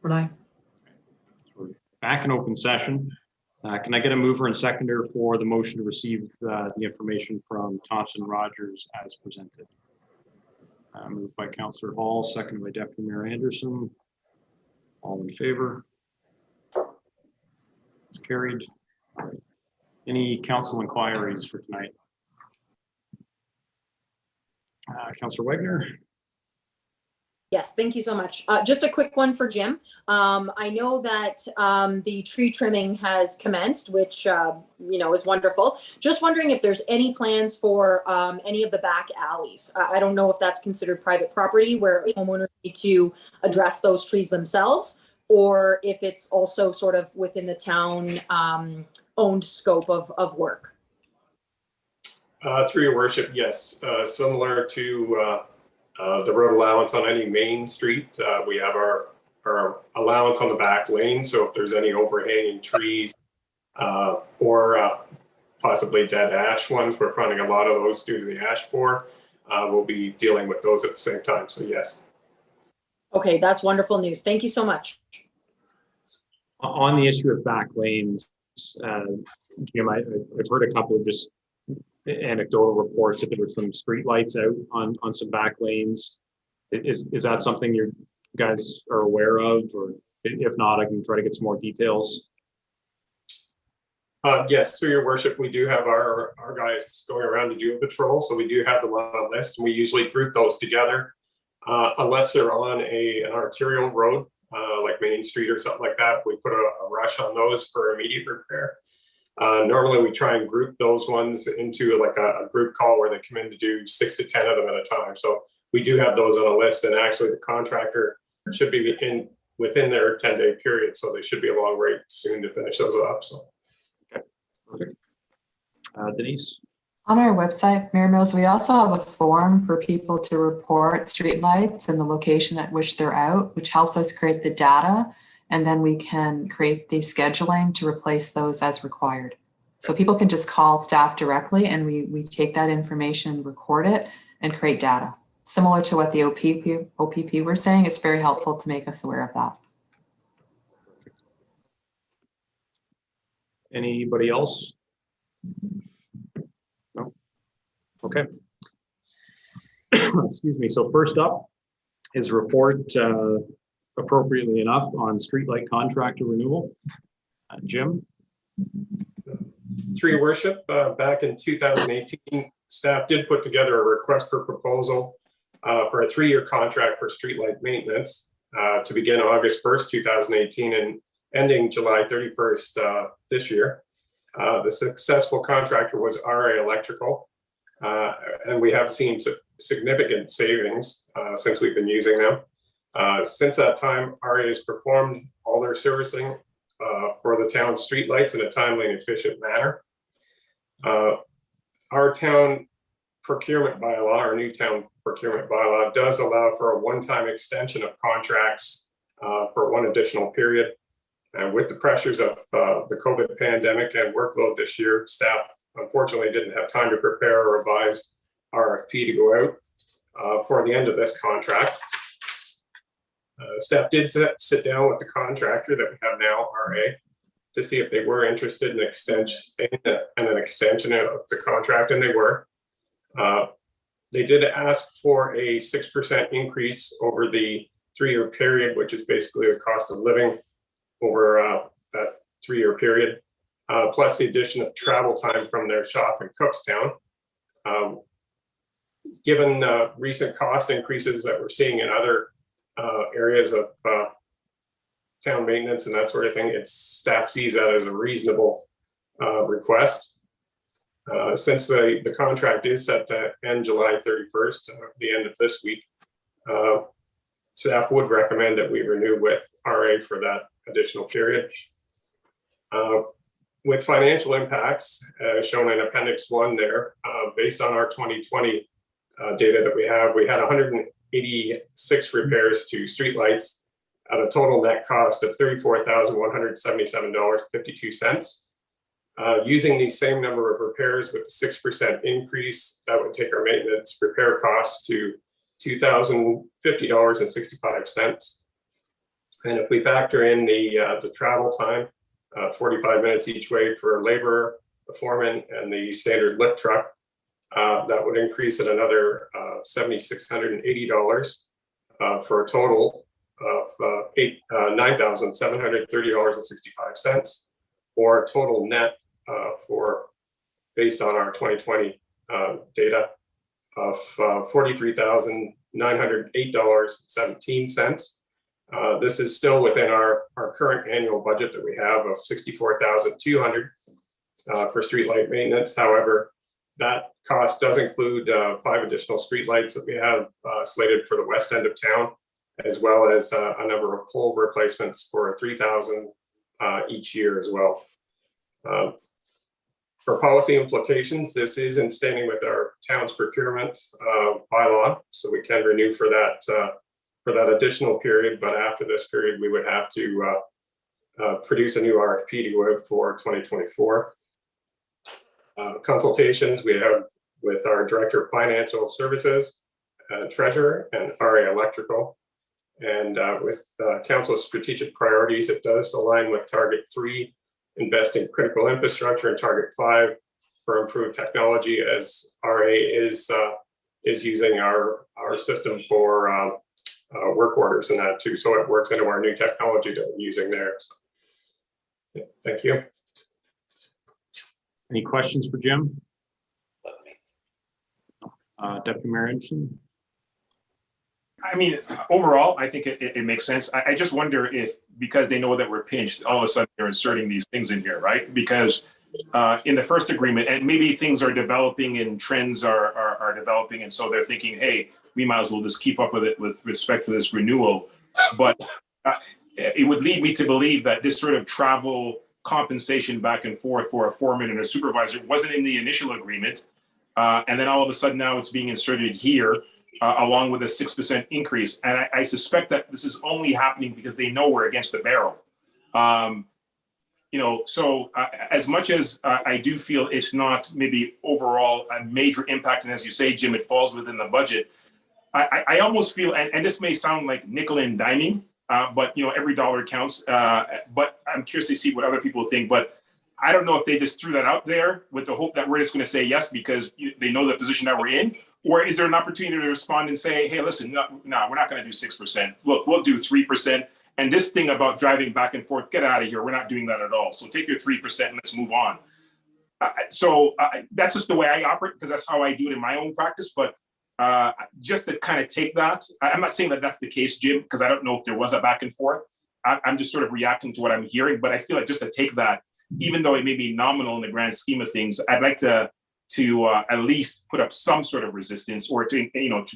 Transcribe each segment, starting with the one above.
Renee. We're back in open session. Can I get a mover and seconder for the motion to receive the information from Thompson Rogers as presented? Moved by Councillor Hall, seconded by Deputy Mayor Anderson. All in favor? It's carried. All right. Any council inquiries for tonight? Councillor Wagner. Yes, thank you so much. Just a quick one for Jim. I know that the tree trimming has commenced, which is wonderful. Just wondering if there's any plans for any of the back alleys. I don't know if that's considered private property where homeowners need to address those trees themselves, or if it's also sort of within the town owned scope of work. Through your worship, yes. Similar to the road allowance on any main street, we have our allowance on the back lane. So if there's any overhanging trees or possibly dead ash ones, we're finding a lot of those due to the ash borer. We'll be dealing with those at the same time. So yes. Okay, that's wonderful news. Thank you so much. On the issue of back lanes, Jim, I've heard a couple of just anecdotal reports that there were some street lights out on some back lanes. Is that something you guys are aware of, or if not, I can try to get some more details? Yes, through your worship, we do have our guys going around to do a patrol, so we do have them on a list, and we usually group those together unless they're on an arterial road like Main Street or something like that. We put a rush on those for immediate repair. Normally we try and group those ones into like a group call where they come in to do 6 to 10 of them at a time. So we do have those on a list, and actually the contractor should be within their 10-day period. So they should be along right soon to finish those up. So. Okay, perfect. Denise? On our website, Mayor Mills, we also have a form for people to report streetlights and the location at which they're out, which helps us create the data. And then we can create the scheduling to replace those as required. So people can just call staff directly, and we take that information, record it, and create data. Similar to what the OPP were saying, it's very helpful to make us aware of that. Anybody else? No? Okay. Excuse me. So first up is a report, appropriately enough, on streetlight contractor renewal. Jim? Through your worship, back in 2018, staff did put together a request for proposal for a 3-year contract for streetlight maintenance to begin August 1st, 2018 and ending July 31st this year. The successful contractor was RA Electrical, and we have seen significant savings since we've been using them. Since that time, RA has performed all their servicing for the town's streetlights in a timely and efficient manner. Our town procurement bylaw, our new town procurement bylaw, does allow for a one-time extension of contracts for one additional period. And with the pressures of the COVID pandemic and workload this year, staff unfortunately didn't have time to prepare a revised RFP to go out for the end of this contract. Staff did sit down with the contractor that we have now, RA, to see if they were interested in an extension of the contract, and they were. They did ask for a 6% increase over the 3-year period, which is basically the cost of living over that 3-year period, plus the addition of travel time from their shop in Cookstown. Given recent cost increases that we're seeing in other areas of town maintenance and that sort of thing, staff sees that as a reasonable request. Since the contract is set to end July 31st, the end of this week, staff would recommend that we renew with RA for that additional period. With financial impacts shown in Appendix 1 there, based on our 2020 data that we had 186 repairs to streetlights at a total net cost of $34,177.52. Using the same number of repairs with a 6% increase, that would take our maintenance repair costs to $2,050.65. And if we factor in the travel time, 45 minutes each way for a laborer, the foreman, and the standard lift truck, that would increase it another $7,680 for a total of $9,730.65, or a total net for based on our 2020 data of $43,908.17. This is still within our current annual budget that we have of $64,200 for streetlight maintenance. However, that cost does include 5 additional streetlights that we have slated for the west end of town, as well as a number of pole replacements for $3,000 each year as well. For policy implications, this is in standing with our town's procurement bylaw, so we can renew for that additional period. But after this period, we would have to produce a new RFP to go out for 2024. Consultations we have with our Director of Financial Services, Treasurer, and RA Electrical. And with Council's strategic priorities, it does align with Target 3, invest in critical infrastructure, and Target 5 for improved technology, as RA is using our system for work orders and that too. So it works into our new technology that we're using there. So, yeah, thank you. Any questions for Jim? Deputy Mayor Anderson? I mean, overall, I think it makes sense. I just wonder if, because they know that we're pinched, all of a sudden they're inserting these things in here, right? Because in the first agreement, and maybe things are developing and trends are developing, and so they're thinking, hey, we might as well just keep up with it with respect to this renewal. But it would lead me to believe that this sort of travel compensation back and forth for a foreman and a supervisor wasn't in the initial agreement. And then all of a sudden now it's being inserted here along with a 6% increase. And I suspect that this is only happening because they know we're against the barrel. So as much as I do feel it's not maybe overall a major impact, and as you say, Jim, it falls within the budget, I almost feel, and this may sound like nickel and diming, but every dollar counts. But I'm curious to see what other people think. But I don't know if they just threw that out there with the hope that we're just going to say yes because they know the position that we're in, or is there an opportunity to respond and say, hey, listen, no, we're not going to do 6%. Look, we'll do 3%. And this thing about driving back and forth, get out of here. We're not doing that at all. So take your 3% and let's move on. So that's just the way I operate, because that's how I do it in my own practice. But just to kind of take that, I'm not saying that that's the case, Jim, because I don't know if there was a back and forth. I'm just sort of reacting to what I'm hearing. But I feel like just to take that, even though it may be nominal in the grand scheme of things, I'd like to at least put up some sort of resistance, or to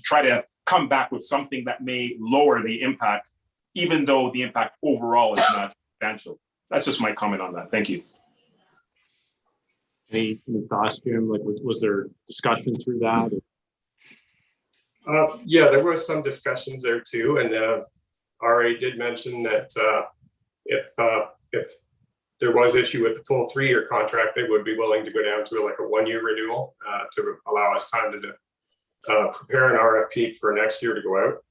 try to come back with something that may lower the impact, even though the impact overall is not substantial. That's just my comment on that. Thank you. Any thoughts, Jim? Like, was there discussion through that? Yeah, there was some discussions there too, and RA did mention that if there was issue with the full 3-year contract, they would be willing to go down to like a 1-year renewal to allow us time to prepare an RFP for next year to go out.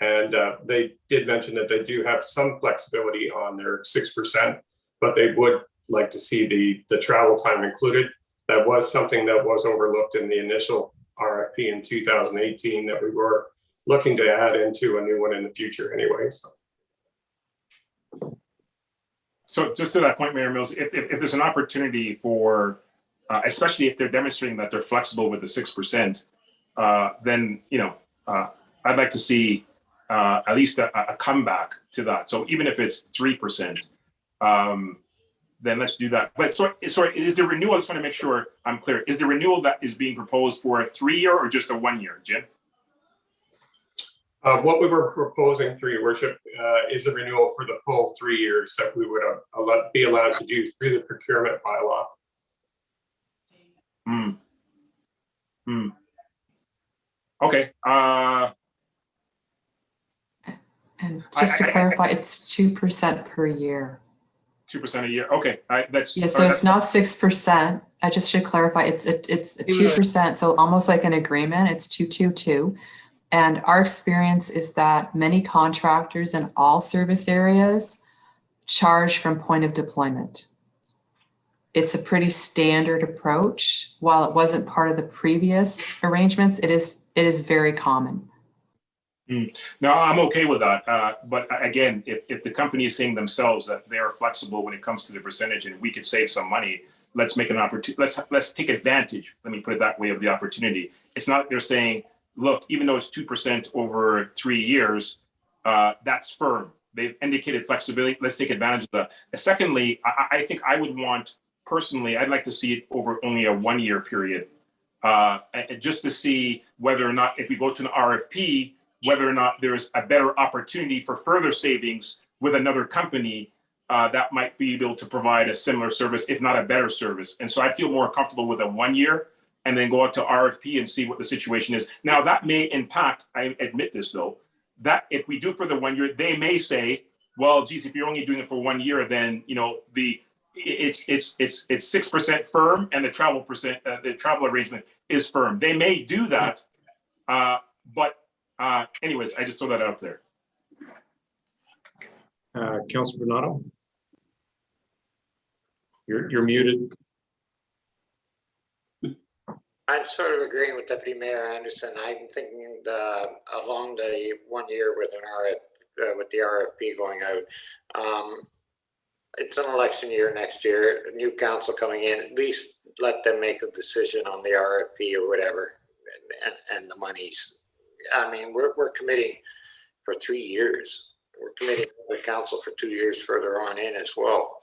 And they did mention that they do have some flexibility on their 6%, but they would like to see the travel time included. That was something that was overlooked in the initial RFP in 2018 that we were looking to add into a new one in the future anyway. So just to that point, Mayor Mills, if there's an opportunity for, especially if they're demonstrating that they're flexible with the 6%, then I'd like to see at least a comeback to that. So even if it's 3%, then let's do that. But sorry, is the renewal, I just want to make sure I'm clear, is the renewal that is being proposed for a 3-year or just a 1-year, Jim? What we were proposing, through your worship, is a renewal for the full 3 years that we would be allowed to do through the procurement bylaw. Okay. And just to clarify, it's 2% per year. 2% a year. Okay. So it's not 6%. I just should clarify. It's 2%. So almost like an agreement. It's 222. And our experience is that many contractors in all service areas charge from point of deployment. It's a pretty standard approach. While it wasn't part of the previous arrangements, it is very common. No, I'm okay with that. But again, if the company is saying themselves that they are flexible when it comes to the percentage and we could save some money, let's make an opportunity. Let's take advantage. Let me put it that way, of the opportunity. It's not that they're saying, look, even though it's 2% over 3 years, that's firm. They've indicated flexibility. Let's take advantage of that. Secondly, I think I would want, personally, I'd like to see it over only a 1 year period, just to see whether or not, if we go to an RFP, whether or not there's a better opportunity for further savings with another company that might be able to provide a similar service, if not a better service. And so I feel more comfortable with a 1 year and then go out to RFP and see what the situation is. Now that may impact, I admit this though, that if we do it for the 1 year, they may say, well, geez, if you're only doing it for 1 year, then it's 6% firm and the travel arrangement is firm. They may do that, but anyways, I just throw that out there. Councilor Bernardo, you're muted. I'm sort of agreeing with Deputy Mayor Anderson. I'm thinking along the 1 year with with the RFP going out. It's an election year next year, a new council coming in, at least let them make a decision on the RFP or whatever, and the monies. I mean, we're committing for 3 years. We're committing to the council for 2 years further on in as well.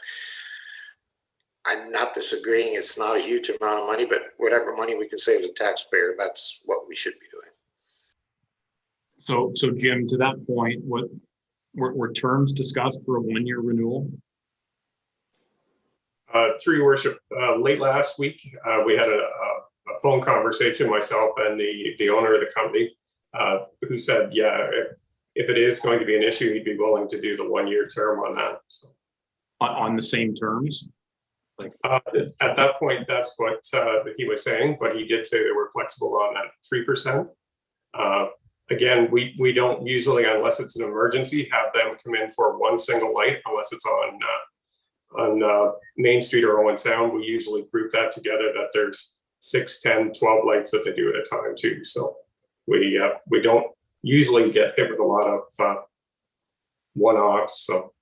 I'm not disagreeing. It's not a huge amount of money, but whatever money we can save the taxpayer, that's what we should be doing. So Jim, to that point, what were terms discussed for a 1 year renewal? Through your worship, late last week, we had a phone conversation, myself and the owner of the company, who said, yeah, if it is going to be an issue, he'd be willing to do the 1 year term on that. So. On the same terms? At that point, that's what he was saying, but he did say they were flexible on that 3%. Again, we don't usually, unless it's an emergency, have them come in for one single light, unless it's on Main Street or Owen Sound. We usually group that together, that there's 6, 10, 12 lights that they do at a time too. So we don't usually get hit with a lot of one-offs. So.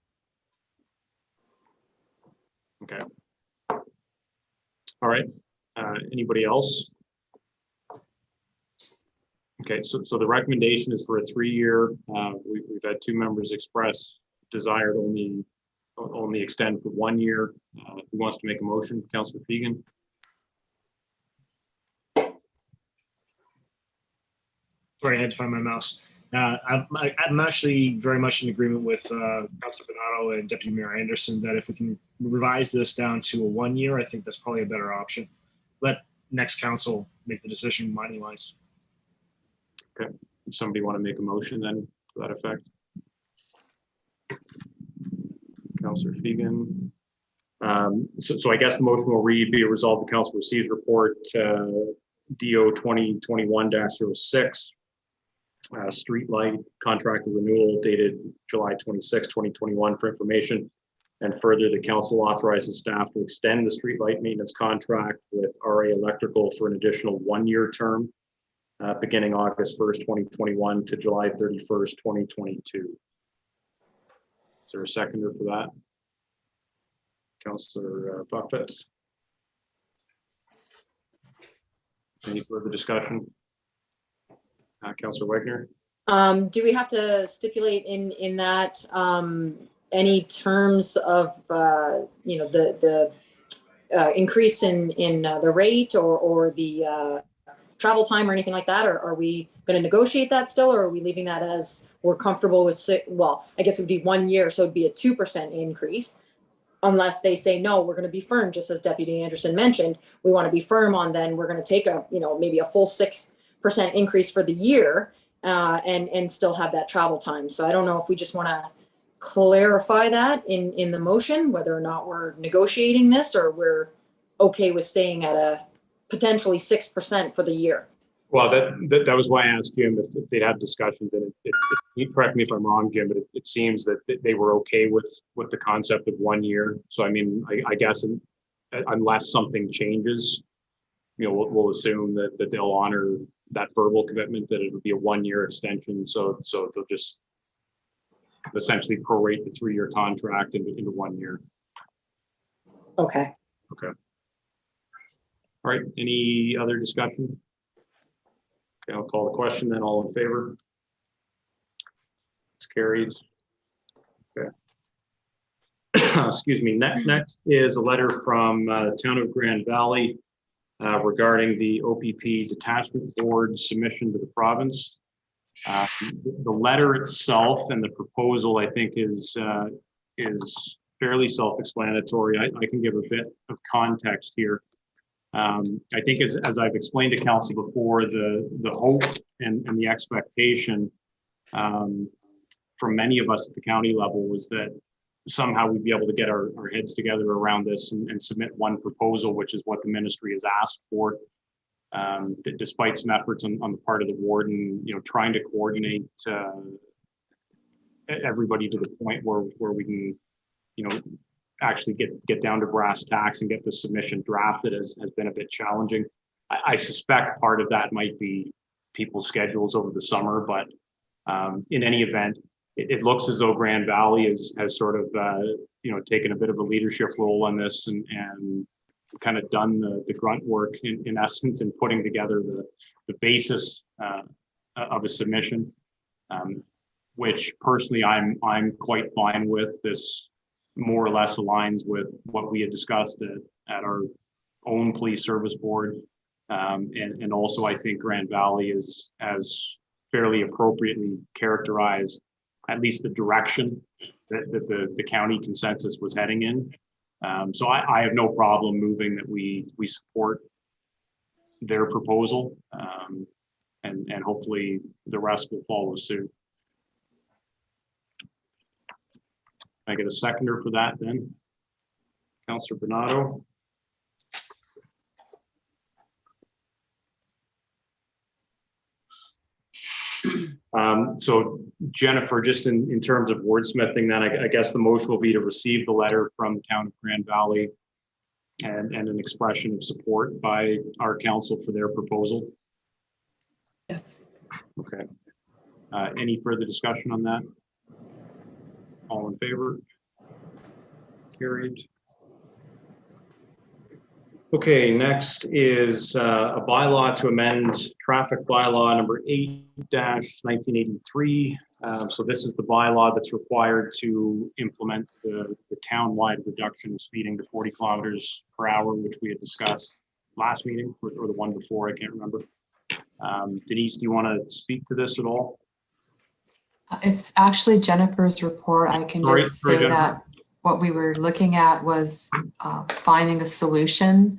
Okay. All right. Anybody else? Okay, so the recommendation is for a 3 year. We've had 2 members express desire to only extend for 1 year. Who wants to make a motion? Councillor Fegan. Sorry, I had to find my mouse. I'm actually very much in agreement with Councilor Bernardo and Deputy Mayor Anderson that if we can revise this down to a 1 year, I think that's probably a better option. Let next council make the decision money-wise. Okay. Does somebody want to make a motion then to that effect? Councillor Fegan. So I guess the motion will read, be a result the council receives report DO 2021-06. Street light contract renewal dated July 26, 2021 for information. And further, the council authorizes staff to extend the street light maintenance contract with RA Electrical for an additional 1 year term beginning August 1st, 2021 to July 31st, 2022. Is there a seconder for that? Councillor Buffett. Any further discussion? Councillor Wagner. Do we have to stipulate in that any terms of the increase in the rate or the travel time or anything like that? Or are we going to negotiate that still, or are we leaving that as we're comfortable with? Well, I guess it would be 1 year, so it'd be a 2% increase, unless they say no, we're going to be firm. Just as Deputy Anderson mentioned, we want to be firm on. Then we're going to take maybe a full 6% increase for the year and still have that travel time. So I don't know if we just want to clarify that in the motion, whether or not we're negotiating this or we're okay with staying at a potentially 6% for the year. Well, that was why I asked Jim if they'd had discussions, and correct me if I'm wrong, Jim, but it seems that they were okay with the concept of 1 year. So I mean, I guess unless something changes, you know, we'll assume that they'll honor that verbal commitment that it would be a 1 year extension. So they'll just essentially prorate the 3-year contract into 1 year. Okay. Okay. All right. Any other discussion? Okay, I'll call the question then. All in favor? It's carried. Okay. Excuse me. Next is a letter from Town of Grand Valley regarding the OPP Detachment Board submission to the province. The letter itself and the proposal, I think, is fairly self-explanatory. I can give a bit of context here. I think as I've explained to council before, the hope and the expectation from many of us at the county level was that somehow we'd be able to get our heads together around this and submit one proposal, which is what the ministry has asked for. That despite some efforts on the part of the warden, you know, trying to coordinate everybody to the point where we can, you know, actually get down to brass tacks and get the submission drafted has been a bit challenging. I suspect part of that might be people's schedules over the summer, but in any event, it looks as though Grand Valley has sort of you know, taken a bit of a leadership role on this and kind of done the grunt work in essence in putting together the basis of a submission, which personally I'm quite fine with. This more or less aligns with what we had discussed at our own police service board. And also I think Grand Valley has fairly appropriately characterized at least the direction that the county consensus was heading in. So I have no problem moving that we support their proposal, and hopefully the rest will follow suit. Can I get a seconder for that then? Councillor Bernardo. So Jennifer, just in terms of wordsmithing, then I guess the motion will be to receive the letter from the Town of Grand Valley and an expression of support by our council for their proposal. Yes. Okay. Any further discussion on that? All in favor? Carried. Okay, next is a bylaw to amend traffic bylaw number 8-1983. So this is the bylaw that's required to implement the town-wide reduction of speeding to 40 kilometers per hour, which we had discussed last meeting or the one before, I can't remember. Denise, do you want to speak to this at all? It's actually Jennifer's report. I can just say Jennifer. that what we were looking at was finding a solution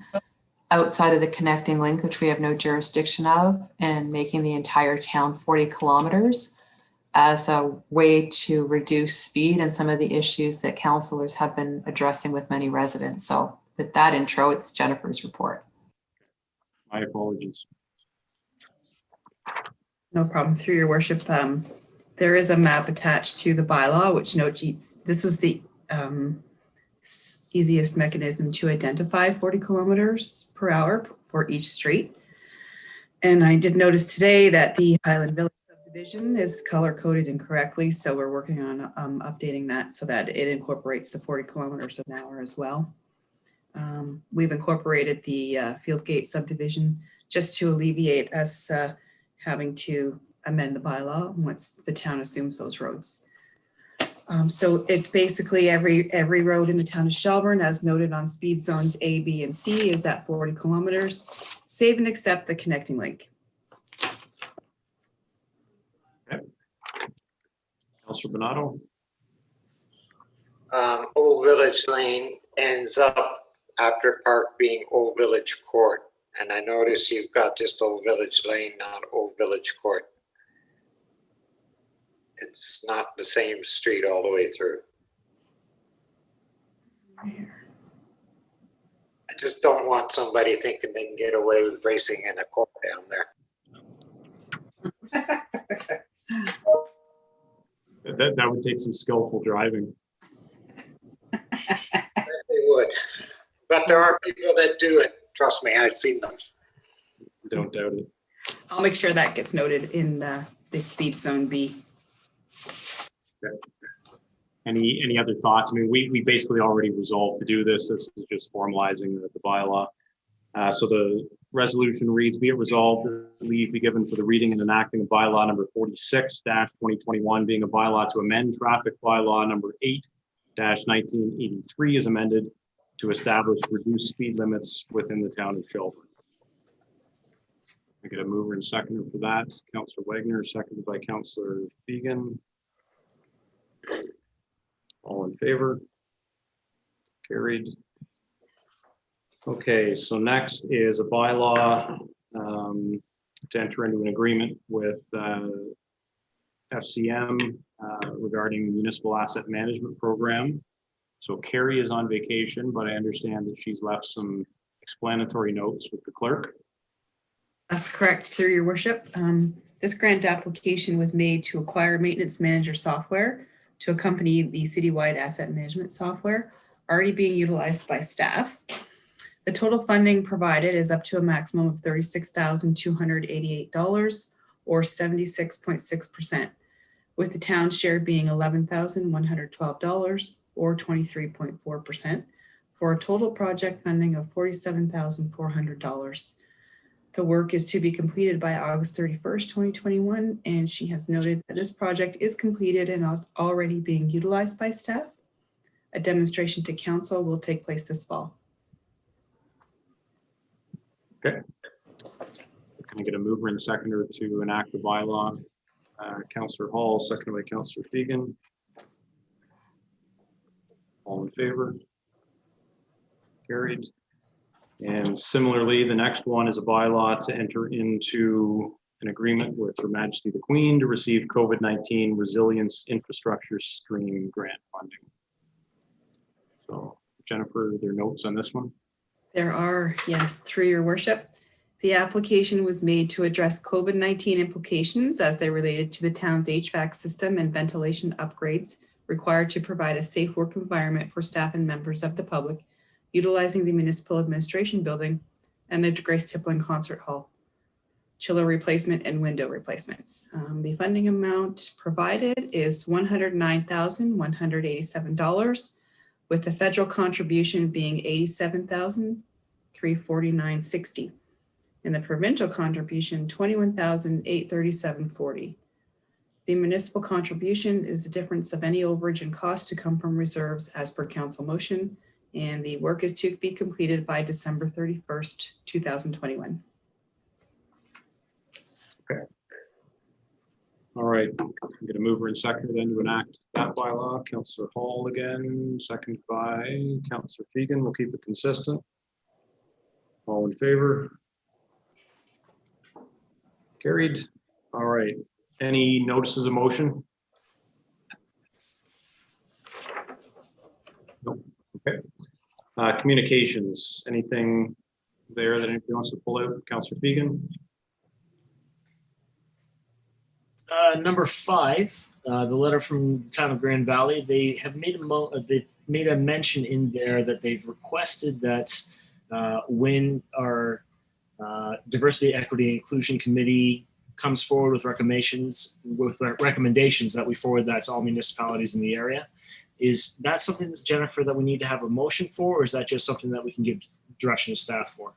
outside of the connecting link, which we have no jurisdiction of, and making the entire town 40 kilometers as a way to reduce speed and some of the issues that councillors have been addressing with many residents. So with that intro, it's Jennifer's report. My apologies. No problem. Through your worship, there is a map attached to the bylaw, which notes this was the easiest mechanism to identify 40 kilometers per hour for each street. And I did notice today that the Highland Village subdivision is color coded incorrectly. So we're working on updating that so that it incorporates the 40 kilometers an hour as well. We've incorporated the Fieldgate subdivision just to alleviate us having to amend the bylaw once the town assumes those roads. So it's basically every road in the town of Shelburne, as noted on speed zones A, B, and C, is at 40 kilometers, save and except the connecting link. Okay. Councillor Bernardo. Old Village Lane ends up after Park being Old Village Court. And I notice you've got just Old Village Lane, not Old Village Court. It's not the same street all the way through. I just don't want somebody thinking they can get away with racing in a court down there. That would take some skillful driving. They would. But there are people that do it. Trust me, I've seen them. Don't doubt it. I'll make sure that gets noted in the speed zone B. Okay. Any other thoughts? I mean, we basically already resolved to do this. This is just formalizing the bylaw. So the resolution reads, be it resolved that leave be given for the reading and enacting of bylaw number 46-2021, being a bylaw to amend traffic bylaw number 8-1983 is amended to establish reduced speed limits within the town of Shelburne. I get a mover and seconder for that. Councillor Wagner, seconded by Councillor Fegan. All in favor? Carried. Okay, so next is a bylaw to enter into an agreement with FCM regarding municipal asset management program. So Carrie is on vacation, but I understand that she's left some explanatory notes with the clerk. That's correct, through your worship. This grant application was made to acquire maintenance manager software to accompany the citywide asset management software already being utilized by staff. The total funding provided is up to a maximum of $36,288 or 76.6%, with the town's share being $11,112 or 23.4%, for a total project funding of $47,400. The work is to be completed by August 31st, 2021, and she has noted that this project is completed and already being utilized by staff. A demonstration to council will take place this fall. Okay. Can I get a mover and seconder to enact the bylaw? Councillor Hall, seconded by Councillor Fegan. All in favor? Carried. And similarly, the next one is a bylaw to enter into an agreement with Her Majesty the Queen to receive COVID-19 Resilience Infrastructure Stream grant funding. So Jennifer, are there notes on this one? There are, yes, through your worship. The application was made to address COVID-19 implications as they related to the town's HVAC system and ventilation upgrades required to provide a safe work environment for staff and members of the public, utilizing the municipal administration building and the Grace Tiplin Concert Hall, chiller replacement and window replacements. The funding amount provided is $109,187, with the federal contribution being $87,349.60, and the provincial contribution $21,837.40. The municipal contribution is the difference of any overage and cost to come from reserves as per council motion, and the work is to be completed by December 31st, 2021. Okay. All right, I'm going to mover and seconder then to enact that bylaw. Councillor Hall again, seconded by Councillor Fegan. We'll keep it consistent. All in favor? Carried. All right. Any notices of motion? Nope. Okay. Communications. Anything there that anybody wants to pull out? Councillor Fegan. Number 5, the letter from the town of Grand Valley. They have made a mention in there that they've requested that when our Diversity, Equity, and Inclusion Committee comes forward with recommendations that we forward that to all municipalities in the area. Is that something, Jennifer, that we need to have a motion for, or is that just something that we can give direction to staff for?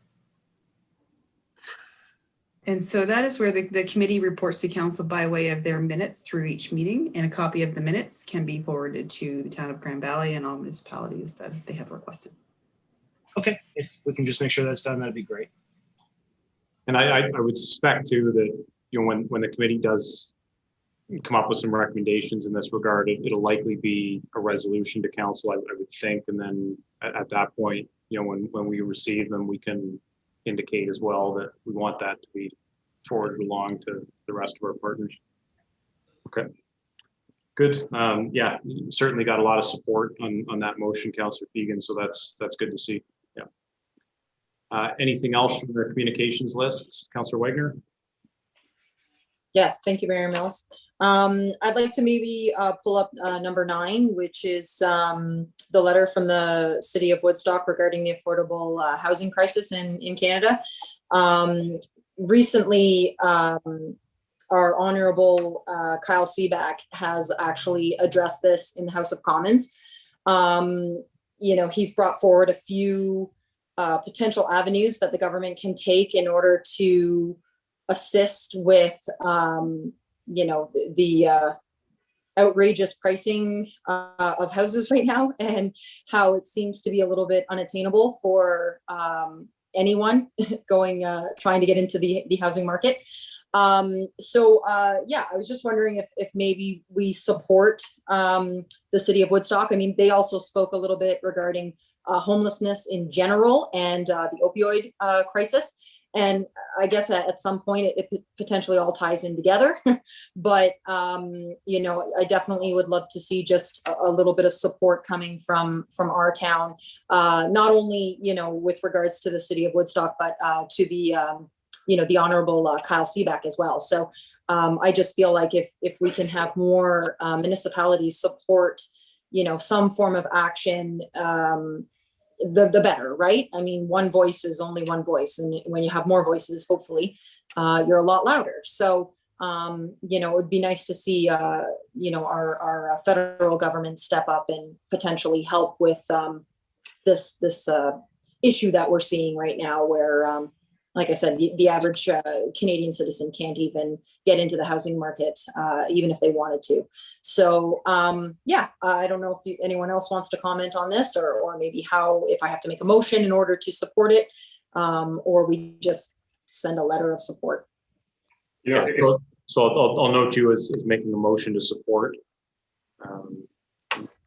And so that is where the committee reports to council by way of their minutes through each meeting, and a copy of the minutes can be forwarded to the town of Grand Valley and all municipalities that they have requested. Okay, if we can just make sure that's done, that'd be great. And I would suspect too that, you know, when the committee does come up with some recommendations in this regard, it'll likely be a resolution to council, I would think. And then at that point, you know, when we receive them, we can indicate as well that we want that to be forwarded along to the rest of our partners. Okay, good. Yeah, certainly got a lot of support on that motion, Councillor Fegan, so that's good to see. Yeah. Anything else from the communications list, Councillor Wagner? Yes, thank you, Mayor Mills. I'd like to maybe pull up number 9, which is the letter from the city of Woodstock regarding the affordable housing crisis in Canada. Recently, our honorable Kyle Seaback has actually addressed this in the House of Commons. You know, he's brought forward a few potential avenues that the government can take in order to assist with, you know, the outrageous pricing of houses right now, and how it seems to be a little bit unattainable for anyone trying to get into the housing market. Yeah, I was just wondering if maybe we support the city of Woodstock. I mean, they also spoke a little bit regarding homelessness in general and the opioid crisis. And I guess at some point it potentially all ties in together. But, you know, I definitely would love to see just a little bit of support coming from our town, not only, you know, with regards to the city of Woodstock, but to the, you know, the honorable Kyle Seaback as well. So I just feel like if we can have more municipalities support, you know, some form of action, the better, right? I mean, one voice is only one voice, and when you have more voices, hopefully, you're a lot louder. So, you know, it would be nice to see, you know, our federal government step up and potentially help with this issue that we're seeing right now, where, like I said, the average Canadian citizen can't even get into the housing market, even if they wanted to. So yeah, I don't know if anyone else wants to comment on this, or maybe if I have to make a motion in order to support it, or we just send a letter of support. Yeah. So I'll note you as making a motion to support.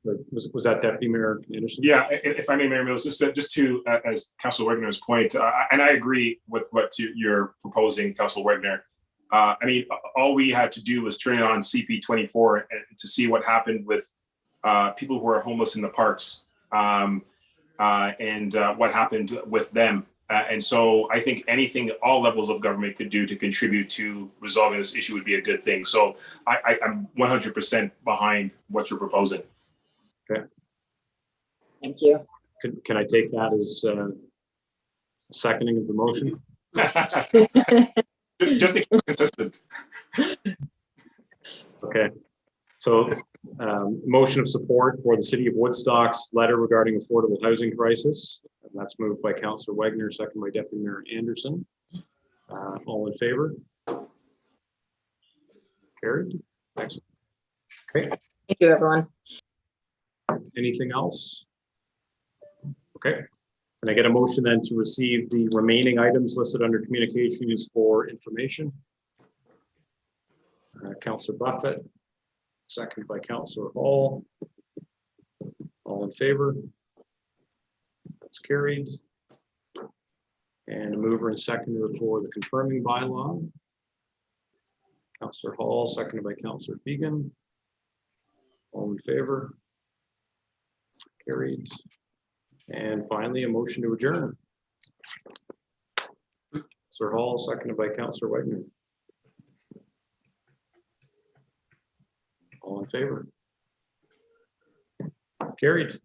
Was that Deputy Mayor Anderson? Yeah, if I may, Mayor Mills, just to as Councilor Wegner's point, and I agree with what you're proposing, Councilor Wegner. I mean, all we had to do was turn it on CP24 to see what happened with people who are homeless in the parks, and what happened with them. And so I think anything all levels of government could do to contribute to resolving this issue would be a good thing. So I'm 100% behind what you're proposing. Okay. Thank you. Can I take that as seconding of the motion? Just to keep consistent. Okay. So motion of support for the city of Woodstock's letter regarding affordable housing crisis. And that's moved by Councilor Wegner, second by Deputy Mayor Anderson. All in favor? Carried. Excellent. Okay. Thank you, everyone. Anything else? Okay. Can I get a motion then to receive the remaining items listed under communications for information? Councilor Buffett, seconded by Councilor Hall. All in favor? That's carried. And a mover and seconder for the confirming bylaw. Councilor Hall, seconded by Councilor Fegan. All in favor? Carried. And finally, a motion to adjourn. Sir Hall, seconded by Councilor Wegner. All in favor? Carried.